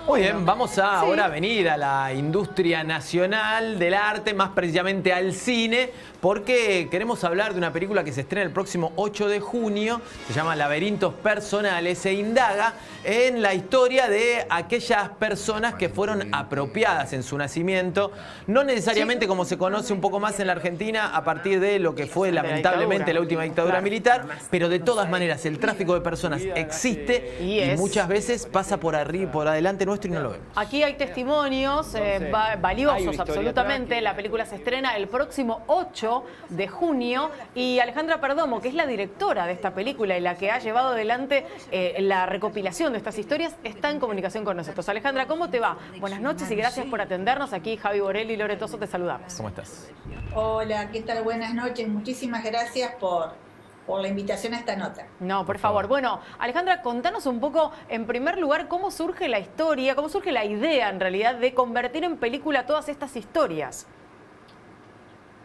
Muy bien, vamos a ahora venir a la industria nacional del arte, más precisamente al cine, porque queremos hablar de una película que se estrena el próximo 8 de junio, se llama Laberintos Personales, e indaga en la historia de aquellas personas que fueron apropiadas en su nacimiento, no necesariamente como se conoce un poco más en la Argentina a partir de lo que fue lamentablemente la última dictadura militar, pero de todas maneras el tráfico de personas existe y muchas veces pasa por arriba, por adelante nuestro y no lo vemos. Aquí hay testimonios valiosos absolutamente. La película se estrena el próximo 8 de junio y Alejandra Perdomo, que es la directora de esta película y la que ha llevado adelante la recopilación de estas historias, está en comunicación con nosotros. Alejandra, ¿cómo te va? Buenas noches y gracias por atendernos. Aquí Javi Borelli y Lore Toso te saludamos. ¿Cómo estás? Hola, ¿qué tal? Buenas noches. Muchísimas gracias por la invitación a esta nota. No, por favor. Bueno, Alejandra, contanos un poco, en primer lugar, cómo surge la historia, cómo surge la idea, en realidad, de convertir en película todas estas historias.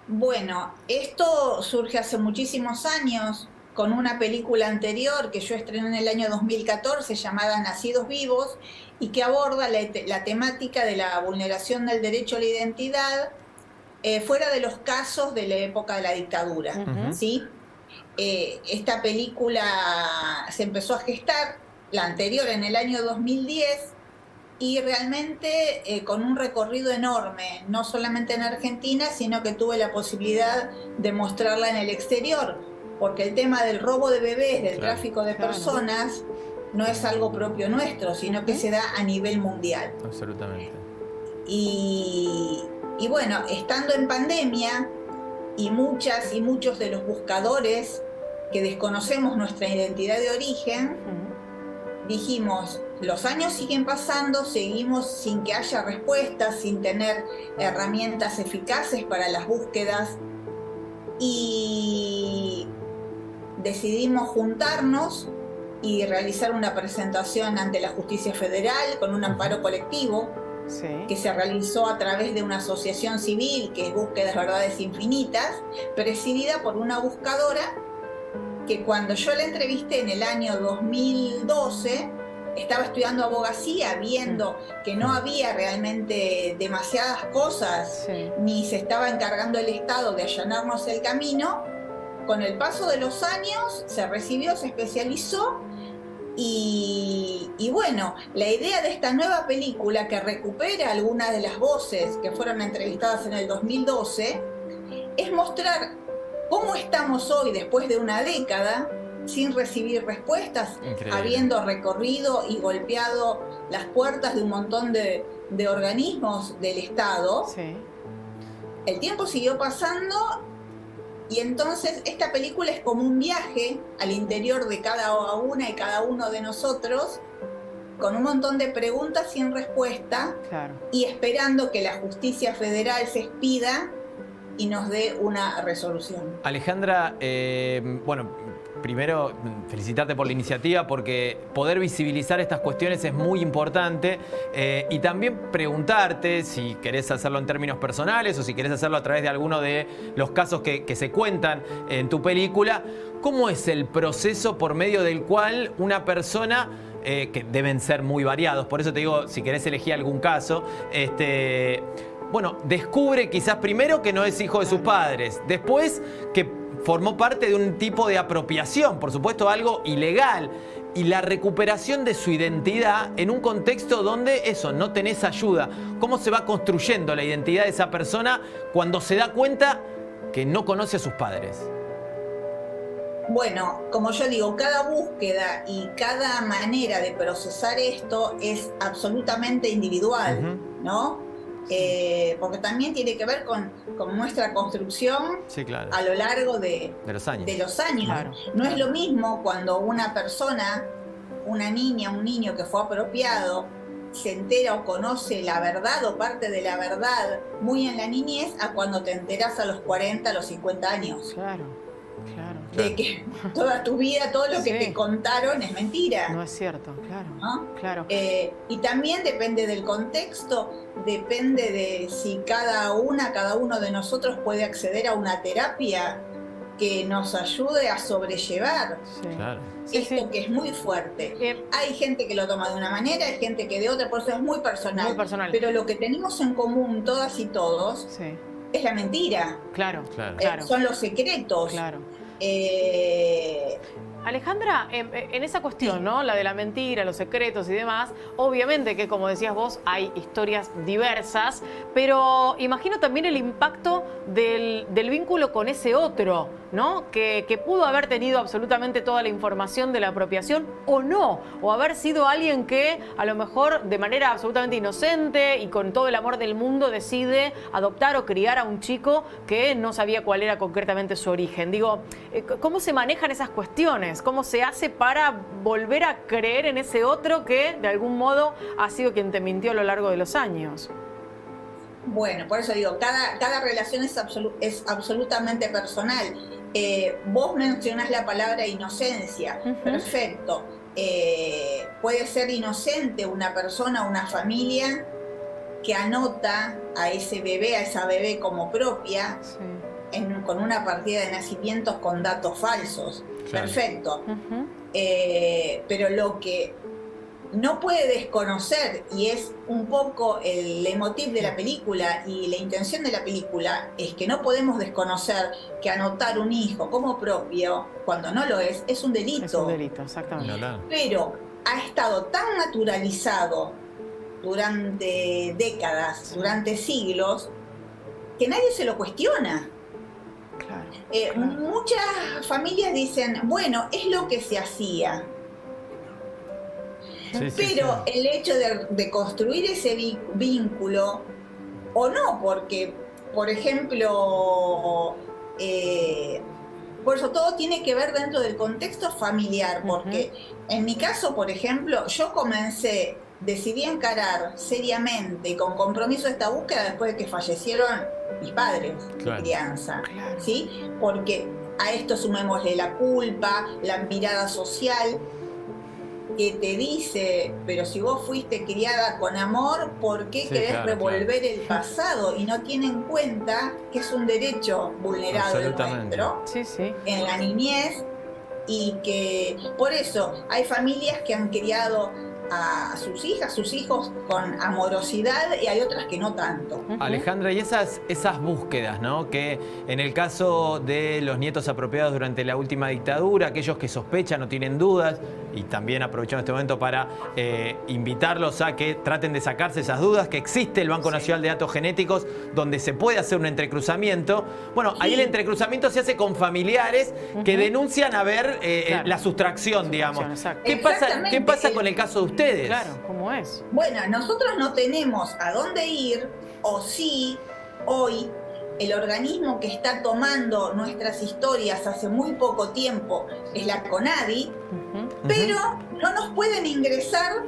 Bueno, esto surge hace muchísimos años con una película anterior que yo estrené en el año 2014 llamada Nacidos Vivos y que aborda la temática de la vulneración del derecho a la identidad fuera de los casos de la época de la dictadura, ¿sí? Esta película se empezó a gestar, la anterior en el año 2010, y realmente con un recorrido enorme, no solamente en Argentina, sino que tuve la posibilidad de mostrarla en el exterior, porque el tema del robo de bebés, del tráfico de personas, no es algo propio nuestro, sino que se da a nivel mundial. Absolutamente. Y bueno, estando en pandemia, y muchas y muchos de los buscadores que desconocemos nuestra identidad de origen, dijimos, los años siguen pasando, seguimos sin que haya respuestas, sin tener herramientas eficaces para las búsquedas, y decidimos juntarnos y realizar una presentación ante la Justicia Federal con un amparo colectivo, que se realizó a través de una asociación civil que es Búsquedas Verdades Infinitas, presidida por una buscadora que cuando yo la entrevisté en el año 2012 estaba estudiando abogacía, viendo que no había realmente demasiadas cosas, ni se estaba encargando el Estado de allanarnos el camino. Con el paso de los años se recibió, se especializó. Y bueno, la idea de esta nueva película que recupera algunas de las voces que fueron entrevistadas en el 2012 es mostrar cómo estamos hoy después de una década sin recibir respuestas, habiendo recorrido y golpeado las puertas de un montón de organismos del Estado. El tiempo siguió pasando. Y entonces esta película es como un viaje al interior de cada una y cada uno de nosotros, con un montón de preguntas sin respuesta, y esperando que la Justicia Federal se expida y nos dé una resolución. Alejandra, bueno, primero felicitarte por la iniciativa, porque poder visibilizar estas cuestiones es muy importante, y también preguntarte si querés hacerlo en términos personales o si querés hacerlo a través de alguno de los casos que se cuentan en tu película. ¿Cómo es el proceso por medio del cual una persona, que deben ser muy variados, por eso te digo, si querés elegir algún caso, bueno, descubre quizás primero que no es hijo de sus padres, después que formó parte de un tipo de apropiación, por supuesto algo ilegal, y la recuperación de su identidad en un contexto donde eso, no tenés ayuda? ¿Cómo se va construyendo la identidad de esa persona cuando se da cuenta que no conoce a sus padres? Bueno, como yo digo, cada búsqueda y cada manera de procesar esto es absolutamente individual, ¿no? Porque también tiene que ver con nuestra construcción a lo largo de los años. No es lo mismo cuando una persona, una niña, un niño que fue apropiado, se entera o conoce la verdad o parte de la verdad muy en la niñez, a cuando te enteras a los 40, a los 50 años. De que toda tu vida, todo lo que te contaron es mentira. No es cierto, ¿no? Y también depende del contexto, depende de si cada uno de nosotros puede acceder a una terapia que nos ayude a sobrellevar Claro. esto que es muy fuerte. Hay gente que lo toma de una manera, hay gente que de otra, por eso es muy personal. Muy personal. Pero lo que tenemos en común todas y todos es la mentira. Claro. Son los secretos. Claro. Alejandra, en esa cuestión, ¿no? La de la mentira, los secretos y demás, obviamente que, como decías vos, hay historias diversas, pero imagino también el impacto del vínculo con ese otro, ¿no? Que pudo haber tenido absolutamente toda la información de la apropiación o no, o haber sido alguien que a lo mejor de manera absolutamente inocente y con todo el amor del mundo decide adoptar o criar a un chico que no sabía cuál era concretamente su origen. Digo, ¿cómo se manejan esas cuestiones? ¿Cómo se hace para volver a creer en ese otro que de algún modo ha sido quien te mintió a lo largo de los años? Bueno, por eso digo, cada relación es absolutamente personal. Vos mencionás la palabra inocencia. Perfecto. Puede ser inocente una persona, una familia que anota a ese bebé, a esa bebé como propia, con una partida de nacimientos con datos falsos. Claro. Perfecto. Pero lo que no puede desconocer, y es un poco el leitmotiv de la película y la intención de la película, es que no podemos desconocer que anotar un hijo como propio, cuando no lo es un delito. Es un delito, exactamente. Pero ha estado tan naturalizado durante décadas, durante siglos, que nadie se lo cuestiona. Muchas familias dicen, bueno, es lo que se hacía. Pero el hecho de construir ese vínculo, o no, porque, por ejemplo, por eso todo tiene que ver dentro del contexto familiar, porque en mi caso, por ejemplo, yo decidí encarar seriamente y con compromiso esta búsqueda después de que fallecieron mis padres de crianza, ¿sí? Porque a esto sumémosle la culpa, la mirada social que te dice, pero si vos fuiste criada con amor, ¿por qué querés revolver el pasado? Y no tiene en cuenta que es un derecho vulnerado el nuestro en la niñez, y que por eso hay familias que han criado a sus hijas, sus hijos con amorosidad, y hay otras que no tanto. Alejandra, y esas búsquedas, ¿no? Que en el caso de los nietos apropiados durante la última dictadura, aquellos que sospechan o tienen dudas, y también aprovechamos este momento para invitarlos a que traten de sacarse esas dudas, que existe el Banco Nacional de Datos Genéticos, donde se puede hacer un entrecruzamiento. Bueno, ahí el entrecruzamiento se hace con familiares que denuncian haber la sustracción, digamos. ¿Qué pasa con el caso de ustedes? Claro, ¿cómo es? Bueno, nosotros no tenemos a dónde ir, o sí, hoy el organismo que está tomando nuestras historias hace muy poco tiempo es la CONADI, pero no nos pueden ingresar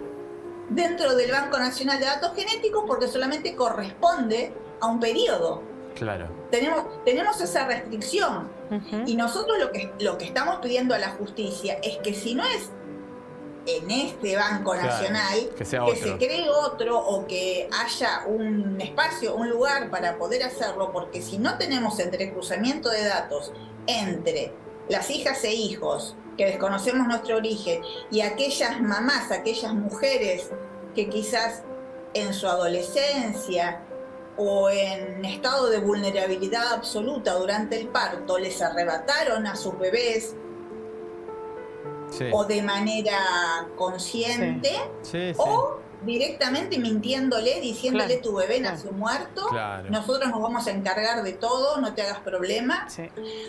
dentro del Banco Nacional de Datos Genéticos porque solamente corresponde a un periodo. Claro. Tenemos esa restricción. Y nosotros lo que estamos pidiendo a la justicia es que si no es en este Banco Nacional, que se cree otro, o que haya un espacio, un lugar para poder hacerlo, porque si no tenemos entrecruzamiento de datos entre las hijas e hijos que desconocemos nuestro origen y aquellas mamás, aquellas mujeres que quizás en su adolescencia o en estado de vulnerabilidad absoluta durante el parto les arrebataron a sus bebés, o de manera consciente, o directamente mintiéndole, diciéndole tu bebé nació muerto, nosotros nos vamos a encargar de todo, no te hagas problema.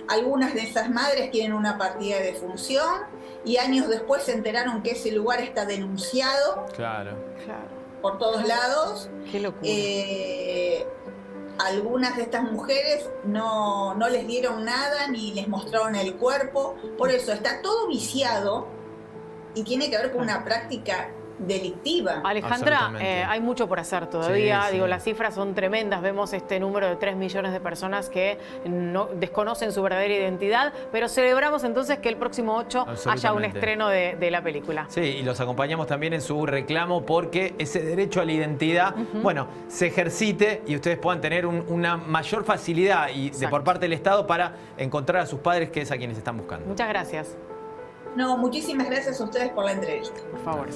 Algunas de esas madres tienen una partida de defunción y años después se enteraron que ese lugar está denunciado por todos lados. Qué locura. Algunas de estas mujeres no les dieron nada ni les mostraron el cuerpo. Por eso está todo viciado y tiene que ver con una práctica delictiva. Alejandra, hay mucho por hacer todavía. Sí, sí. Digo, las cifras son tremendas. Vemos este número de 3 millones de personas que no desconocen su verdadera identidad, pero celebramos entonces que el próximo 8 haya un estreno de la película. Sí, y los acompañamos también en su reclamo porque ese derecho a la identidad, bueno, se ejercite y ustedes puedan tener una mayor facilidad por parte del Estado para encontrar a sus padres, que es a quienes están buscando. Muchas gracias. No, muchísimas gracias a ustedes por la entrevista. Por favor.